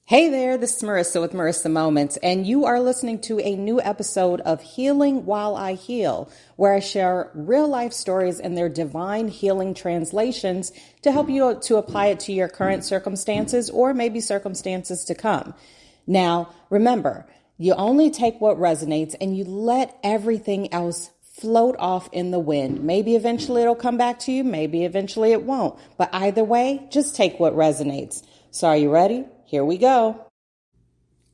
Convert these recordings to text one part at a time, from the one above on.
Hey there, this is Marisa with Marisa Moments, and you are listening to a new episode of Healing While I Heal, where I share real life stories and their divine healing translations to help you to apply it to your current circumstances or maybe circumstances to come. Now, remember, you only take what resonates and you let everything else float off in the wind. Maybe eventually it'll come back to you, maybe eventually it won't. But either way, just take what resonates. So are you ready? Here we go.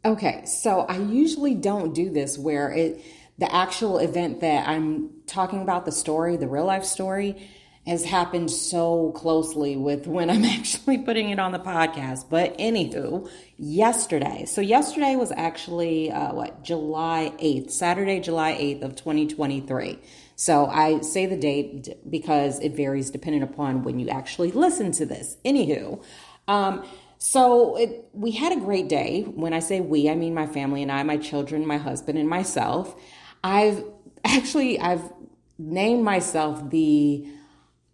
Okay, so I usually don't do this where the actual event that I'm talking about, the story, the real life story, has happened so closely with when I'm actually putting it on the podcast. But anywho, yesterday. So yesterday was actually, July 8th, Saturday, July 8th of 2023. So I say the date because it varies depending upon when you actually listen to this. Anywho, we had a great day. When I say we, I mean my family and I, my children, my husband, and myself. I've named myself the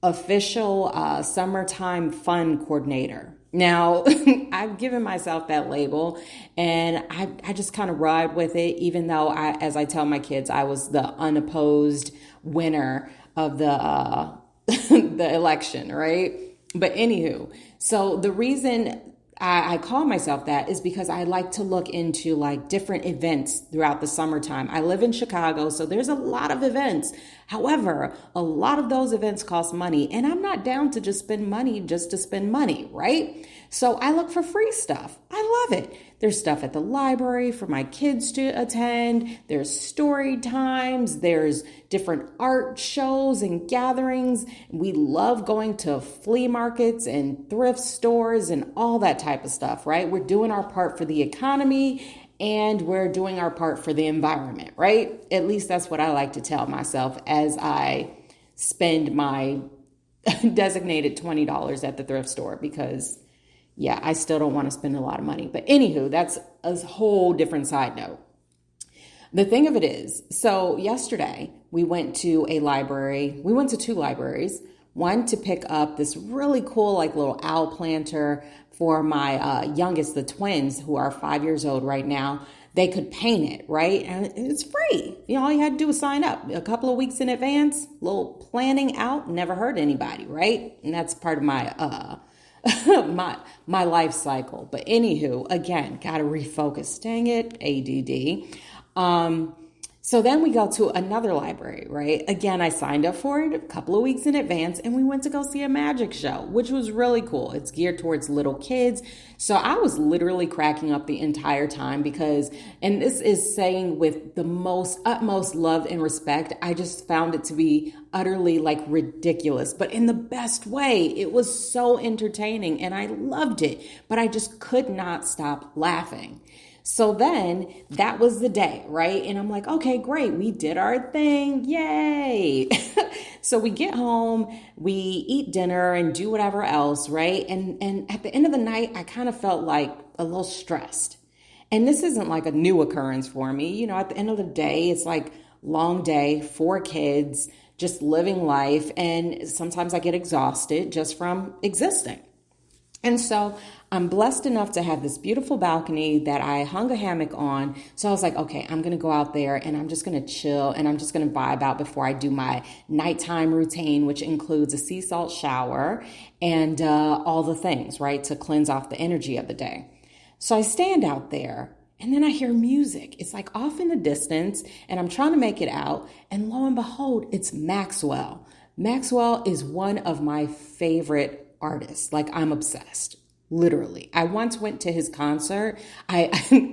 official summertime fun coordinator. Now, I've given myself that label, and I just kind of ride with it, even though as I tell my kids, I was the unopposed winner of the the election, right? But anywho, so the reason I call myself that is because I like to look into like different events throughout the summertime. I live in Chicago, so there's a lot of events. However, a lot of those events cost money, and I'm not down to just spend money just to spend money, right? So I look for free stuff. I love it. There's stuff at the library for my kids to attend. There's story times. There's different art shows and gatherings. We love going to flea markets and thrift stores and all that type of stuff, right? We're doing our part for the economy and we're doing our part for the environment, right? At least that's what I like to tell myself as I spend my designated $20 at the thrift store because yeah, I still don't want to spend a lot of money. But anywho, that's a whole different side note. The thing of it is, so yesterday we went to a library. We went to two libraries. One to pick up this really cool like little owl planter for my youngest, the twins, who are 5 years old right now. They could paint it, right? And it's free. All you had to do was sign up a couple of weeks in advance, little planning out, never hurt anybody, right? And that's part of my my life cycle. But anywho, again, got to refocus. Dang it, ADD. So then we go to another library, right? Again, I signed up for it a couple of weeks in advance and we went to go see a magic show, which was really cool. It's geared towards little kids. So I was literally cracking up the entire time because, and this is saying with the utmost love and respect, I just found it to be utterly like ridiculous, but in the best way. It was so entertaining and I loved it, but I just could not stop laughing. So then that was the day, right? And I'm like, okay, great. We did our thing. Yay. So we get home, we eat dinner and do whatever else, right? And at the end of the night, I kind of felt like a little stressed. And this isn't like a new occurrence for me. At the end of the day, it's like long day, 4 kids, just living life. And sometimes I get exhausted just from existing. And so I'm blessed enough to have this beautiful balcony that I hung a hammock on. So I was like, okay, I'm going to go out there and I'm just going to chill and I'm just going to vibe out before I do my nighttime routine, which includes a sea salt shower and all the things, right, to cleanse off the energy of the day. So I stand out there and then I hear music. It's like off in the distance and I'm trying to make it out. And lo and behold, it's Maxwell. Maxwell is one of my favorite artists. Like I'm obsessed, literally. I once went to his concert.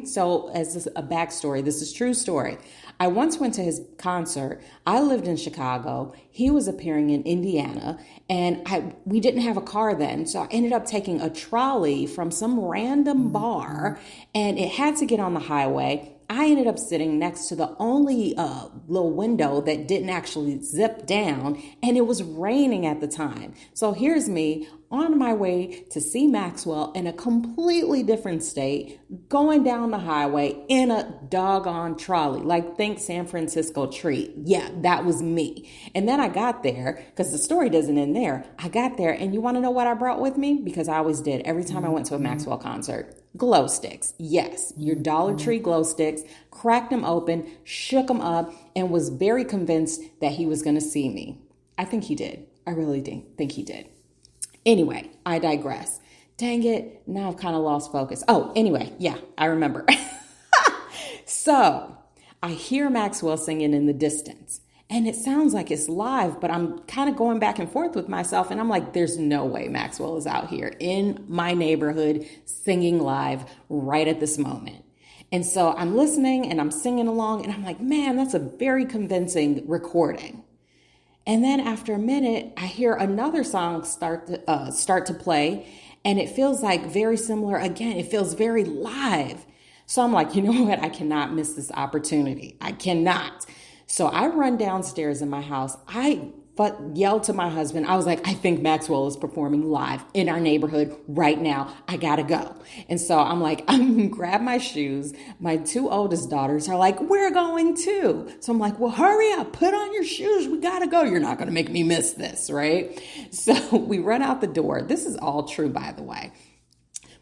So as a backstory, this is true story. I once went to his concert. I lived in Chicago. He was appearing in Indiana and we didn't have a car then. So I ended up taking a trolley from some random bar and it had to get on the highway. I ended up sitting next to the only little window that didn't actually zip down, and it was raining at the time. So here's me on my way to see Maxwell in a completely different state, going down the highway in a doggone trolley. Like, think San Francisco treat. Yeah, that was me. And then I got there, because the story doesn't end there. I got there, and you want to know what I brought with me? Because I always did every time I went to a Maxwell concert. Glow sticks. Yes, your Dollar Tree glow sticks. Cracked them open, shook them up, and was very convinced that he was going to see me. I think he did. I really think he did. Anyway, I digress. Dang it. Now I've kind of lost focus. Oh, anyway. Yeah, I remember. So I hear Maxwell singing in the distance. And it sounds like it's live, but I'm kind of going back and forth with myself. And I'm like, there's no way Maxwell is out here in my neighborhood singing live right at this moment. And so I'm listening and I'm singing along. And I'm like, man, that's a very convincing recording. And then after a minute, I hear another song start to play. And it feels like very similar. Again, it feels very live. So I'm like, you know what? I cannot miss this opportunity. I cannot. So I run downstairs in my house. I yelled to my husband. I was like, I think Maxwell is performing live in our neighborhood right now. I gotta go. And so I'm like, I'm gonna grab my shoes. My two oldest daughters are like, we're going too. So I'm like, well, hurry up, put on your shoes. We gotta go. You're not gonna make me miss this, right? So we run out the door. This is all true, by the way.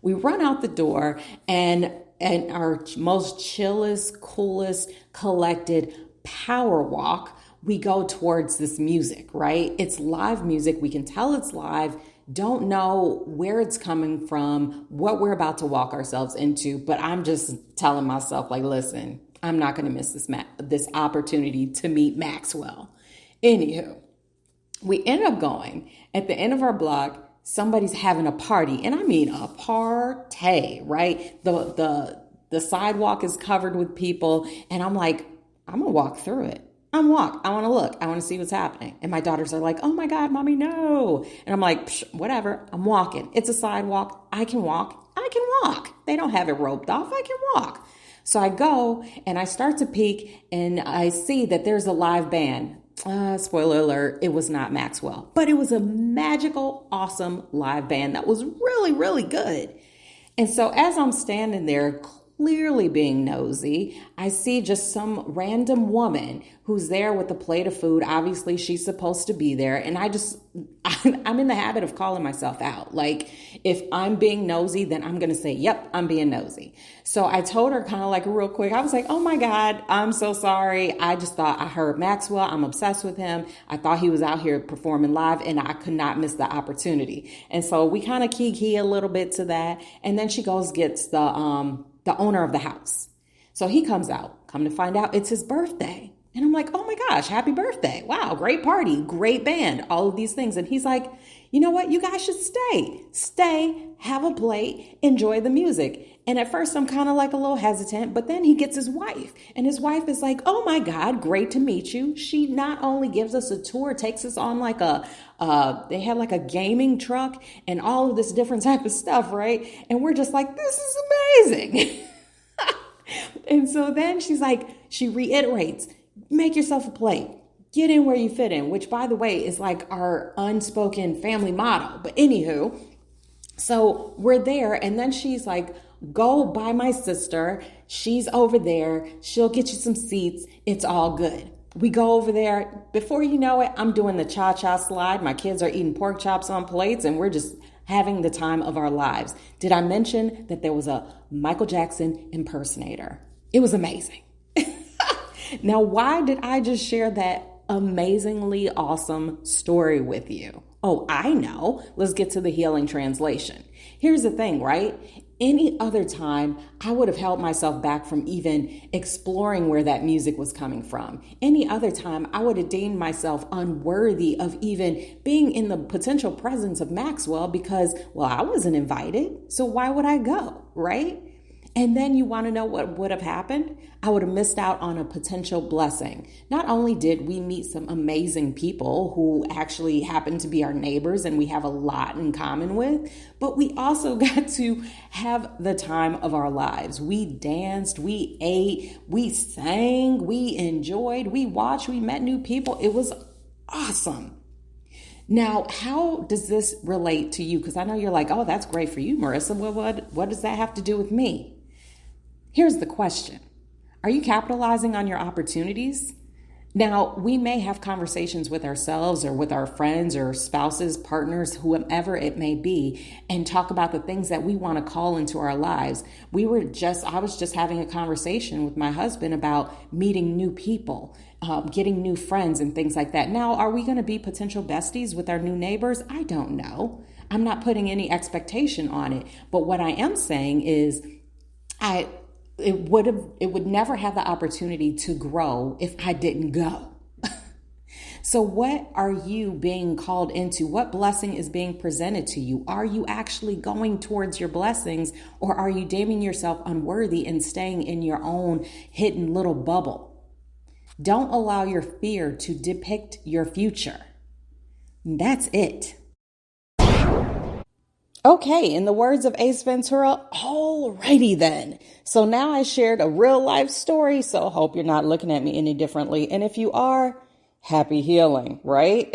We run out the door and our most chillest, coolest, collected power walk, we go towards this music, right? It's live music. We can tell it's live. Don't know where it's coming from, what we're about to walk ourselves into, but I'm just telling myself, like, listen, I'm not going to miss this opportunity to meet Maxwell. Anywho, we end up going at the end of our block. Somebody's having a party, and I mean a party, right? The sidewalk is covered with people, and I'm like, I'm going to walk through it. I want to look. I want to see what's happening. And my daughters are like, oh my God, mommy, no. And I'm like, whatever. I'm walking. It's a sidewalk. I can walk. They don't have it roped off. I can walk. So I go and I start to peek and I see that there's a live band. Spoiler alert, it was not Maxwell, but it was a magical, awesome live band that was really, really good. And so as I'm standing there, clearly being nosy, I see just some random woman who's there with a plate of food. Obviously, she's supposed to be there. And I'm in the habit of calling myself out. Like, if I'm being nosy, then I'm going to say, yep, I'm being nosy. So I told her kind of like real quick, I was like, oh my God, I'm so sorry. I just thought I heard Maxwell. I'm obsessed with him. I thought he was out here performing live and I could not miss the opportunity. And so we kind of kiki a little bit to that. And then she gets the owner of the house. So he comes out. Come to find out, it's his birthday. And I'm like, oh my gosh, happy birthday. Wow, great party, great band, all of these things. And he's like, you know what? You guys should stay, have a plate, enjoy the music. And at first I'm kind of like a little hesitant, but then he gets his wife. And his wife is like, oh my God, great to meet you. She not only gives us a tour, takes us on like they had like a gaming truck and all of this different type of stuff, right? And we're just like, this is amazing. And so then she reiterates, make yourself a plate. Get in where you fit in, which, by the way, is like our unspoken family motto. But anywho, so we're there. And then she's like, go by my sister. She's over there. She'll get you some seats. It's all good. We go over there. Before you know it, I'm doing the cha-cha slide. My kids are eating pork chops on plates, and we're just having the time of our lives. Did I mention that there was a Michael Jackson impersonator? It was amazing. Now, why did I just share that amazingly awesome story with you? Oh, I know. Let's get to the healing translation. Here's the thing, right? Any other time, I would have held myself back from even exploring where that music was coming from. Any other time, I would have deemed myself unworthy of even being in the potential presence of Maxwell because, well, I wasn't invited. So why would I go, right? And then you want to know what would have happened? I would have missed out on a potential blessing. Not only did we meet some amazing people who actually happen to be our neighbors and we have a lot in common with, but we also got to have the time of our lives. We danced, we ate, we sang, we enjoyed, we watched, we met new people. It was awesome. Now, how does this relate to you? Because I know you're like, oh, that's great for you, Marissa. Well, what does that have to do with me? Here's the question. Are you capitalizing on your opportunities? Now, we may have conversations with ourselves or with our friends or spouses, partners, whomever it may be, and talk about the things that we want to call into our lives. I was just having a conversation with my husband about meeting new people, getting new friends and things like that. Now, are we going to be potential besties with our new neighbors? I don't know. I'm not putting any expectation on it. But what I am saying is it would never have the opportunity to grow if I didn't go. So what are you being called into? What blessing is being presented to you? Are you actually going towards your blessings, or are you deeming yourself unworthy and staying in your own hidden little bubble? Don't allow your fear to depict your future. That's it. Okay, in the words of Ace Ventura, alrighty then. So now I shared a real life story, so hope you're not looking at me any differently. And if you are, happy healing, right?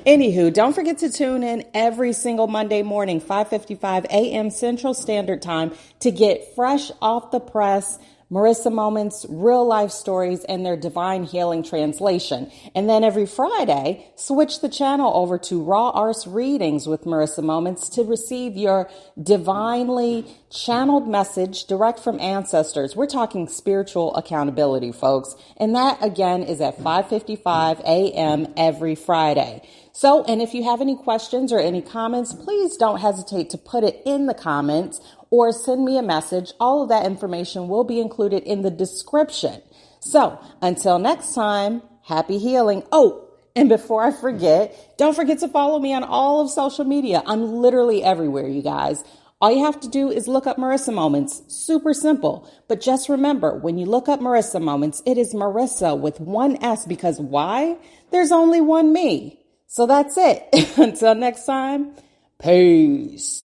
Anywho, don't forget to tune in every single Monday morning, 5:55 a.m. Central Standard Time, to get fresh off the press Marisa Moments, real life stories, and their divine healing translation. And then every Friday, switch the channel over to Raw Arts Readings with Marisa Moments to receive your divinely channeled message direct from ancestors. We're talking spiritual accountability, folks. And that, again, is at 5:55 a.m. every Friday. So, and if you have any questions or any comments, please don't hesitate to put it in the comments or send me a message. All of that information will be included in the description. So until next time, happy healing. Oh, and before I forget, don't forget to follow me on all of social media. I'm literally everywhere, you guys. All you have to do is look up Marisa Moments. Super simple. But just remember, when you look up Marisa Moments, it is Marisa with one S, because why? There's only one me. So that's it. Until next time, peace.